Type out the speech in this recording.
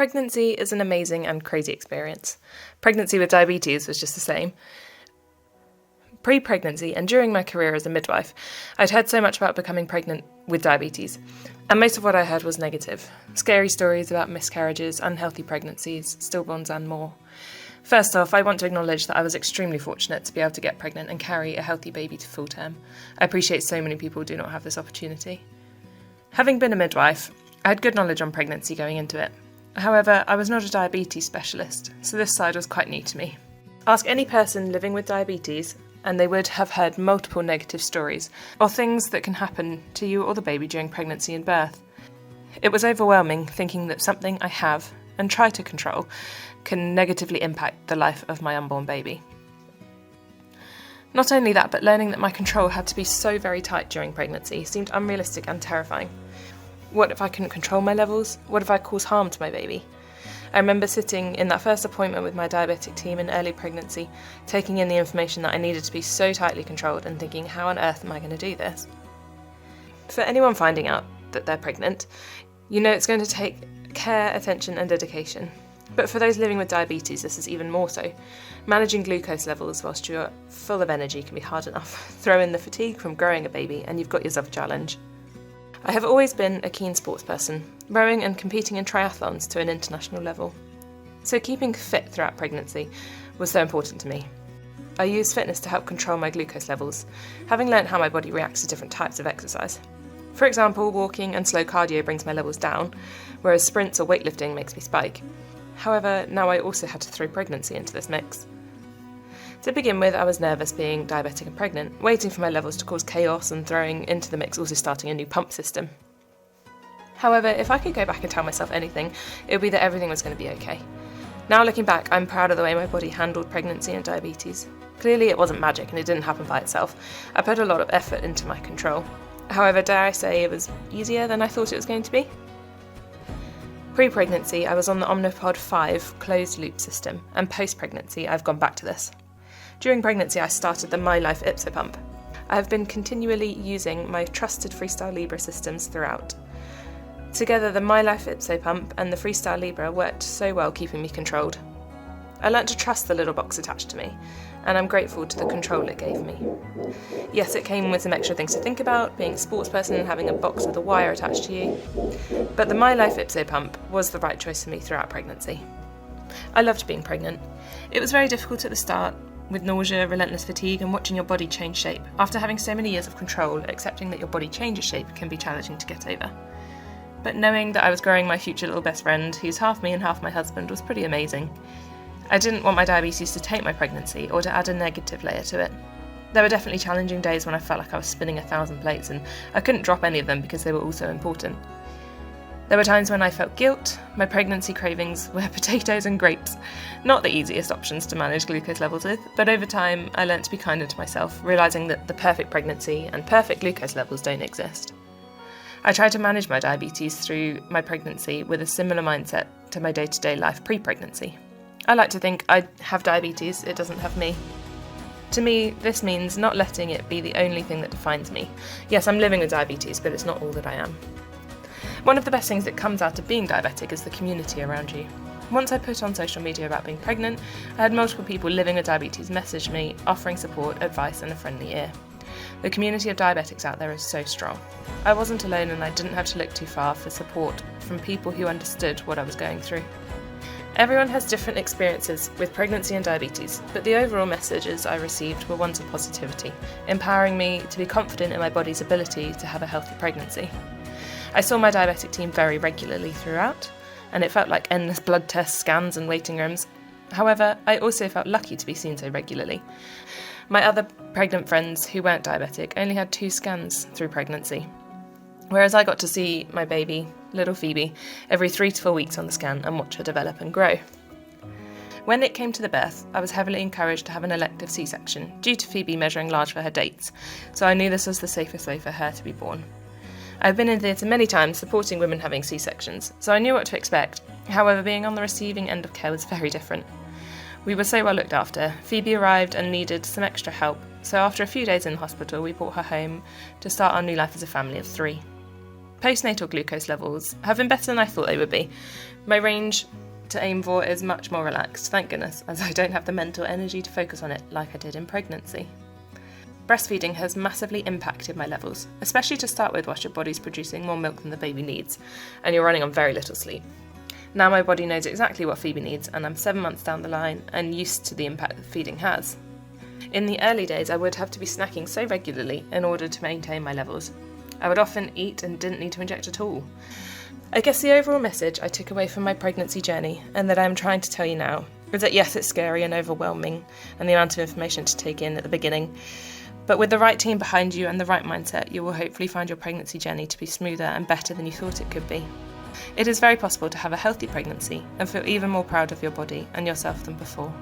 Pregnancy is an amazing and crazy experience. Pregnancy with diabetes was just the same. Pre-pregnancy and during my career as a midwife, I'd heard so much about becoming pregnant with diabetes, and most of what I heard was negative. Scary stories about miscarriages, unhealthy pregnancies, stillborns and more. First off, I want to acknowledge that I was extremely fortunate to be able to get pregnant and carry a healthy baby to full term. I appreciate so many people do not have this opportunity. Having been a midwife, I had good knowledge on pregnancy going into it. However, I was not a diabetes specialist, so this side was quite new to me. Ask any person living with diabetes, and they would have heard multiple negative stories, or things that can happen to you or the baby during pregnancy and birth. It was overwhelming thinking that something I have, and try to control, can negatively impact the life of my unborn baby. Not only that, but learning that my control had to be so very tight during pregnancy seemed unrealistic and terrifying. What if I couldn't control my levels? What if I caused harm to my baby? I remember sitting in that first appointment with my diabetic team in early pregnancy, taking in the information that I needed to be so tightly controlled and thinking, how on earth am I going to do this? For anyone finding out that they're pregnant, you know it's going to take care, attention and dedication. But for those living with diabetes, this is even more so. Managing glucose levels whilst you're full of energy can be hard enough. Throw in the fatigue from growing a baby and you've got yourself a challenge. I have always been a keen sports person, rowing and competing in triathlons to an international level. So keeping fit throughout pregnancy was so important to me. I use fitness to help control my glucose levels, having learnt how my body reacts to different types of exercise. For example, walking and slow cardio brings my levels down, whereas sprints or weightlifting makes me spike. However, now I also had to throw pregnancy into this mix. To begin with, I was nervous being diabetic and pregnant, waiting for my levels to cause chaos and throwing into the mix also starting a new pump system. However, if I could go back and tell myself anything, it would be that everything was going to be okay. Now looking back, I'm proud of the way my body handled pregnancy and diabetes. Clearly it wasn't magic and it didn't happen by itself. I put a lot of effort into my control. However, dare I say it was easier than I thought it was going to be? Pre-pregnancy, I was on the Omnipod 5 closed-loop system, and post-pregnancy, I've gone back to this. During pregnancy, I started the mylife YpsoPump. I have been continually using my trusted FreeStyle Libre systems throughout. Together, the mylife YpsoPump and the FreeStyle Libre worked so well keeping me controlled. I learnt to trust the little box attached to me, and I'm grateful to the control it gave me. Yes, it came with some extra things to think about, being a sports person and having a box with a wire attached to you, but the mylife YpsoPump was the right choice for me throughout pregnancy. I loved being pregnant. It was very difficult at the start, with nausea, relentless fatigue and watching your body change shape. After having so many years of control, accepting that your body changes shape can be challenging to get over. But knowing that I was growing my future little best friend, who's half me and half my husband, was pretty amazing. I didn't want my diabetes to taint my pregnancy or to add a negative layer to it. There were definitely challenging days when I felt like I was spinning 1,000 plates and I couldn't drop any of them because they were all so important. There were times when I felt guilt. My pregnancy cravings were potatoes and grapes. Not the easiest options to manage glucose levels with, but over time I learnt to be kinder to myself, realising that the perfect pregnancy and perfect glucose levels don't exist. I tried to manage my diabetes through my pregnancy with a similar mindset to my day-to-day life pre-pregnancy. I like to think I have diabetes, it doesn't have me. To me, this means not letting it be the only thing that defines me. Yes, I'm living with diabetes, but it's not all that I am. One of the best things that comes out of being diabetic is the community around you. Once I put on social media about being pregnant, I had multiple people living with diabetes message me, offering support, advice and a friendly ear. The community of diabetics out there is so strong. I wasn't alone and I didn't have to look too far for support from people who understood what I was going through. Everyone has different experiences with pregnancy and diabetes, but the overall messages I received were ones of positivity, empowering me to be confident in my body's ability to have a healthy pregnancy. I saw my diabetic team very regularly throughout, and it felt like endless blood tests, scans and waiting rooms. However, I also felt lucky to be seen so regularly. My other pregnant friends who weren't diabetic only had 2 scans through pregnancy, whereas I got to see my baby, little Phoebe, every 3 to 4 weeks on the scan and watch her develop and grow. When it came to the birth, I was heavily encouraged to have an elective C-section due to Phoebe measuring large for her dates, so I knew this was the safest way for her to be born. I've been in theatre many times supporting women having C-sections, so I knew what to expect. However, being on the receiving end of care was very different. We were so well looked after. Phoebe arrived and needed some extra help, so after a few days in the hospital we brought her home to start our new life as a family of 3. Postnatal glucose levels have been better than I thought they would be. My range to aim for is much more relaxed, thank goodness, as I don't have the mental energy to focus on it like I did in pregnancy. Breastfeeding has massively impacted my levels, especially to start with whilst your body's producing more milk than the baby needs, and you're running on very little sleep. Now my body knows exactly what Phoebe needs, and I'm 7 months down the line and used to the impact that feeding has. In the early days, I would have to be snacking so regularly in order to maintain my levels. I would often eat and didn't need to inject at all. I guess the overall message I took away from my pregnancy journey, and that I'm trying to tell you now, is that yes, it's scary and overwhelming, and the amount of information to take in at the beginning, but with the right team behind you and the right mindset, you will hopefully find your pregnancy journey to be smoother and better than you thought it could be. It is very possible to have a healthy pregnancy and feel even more proud of your body and yourself than before.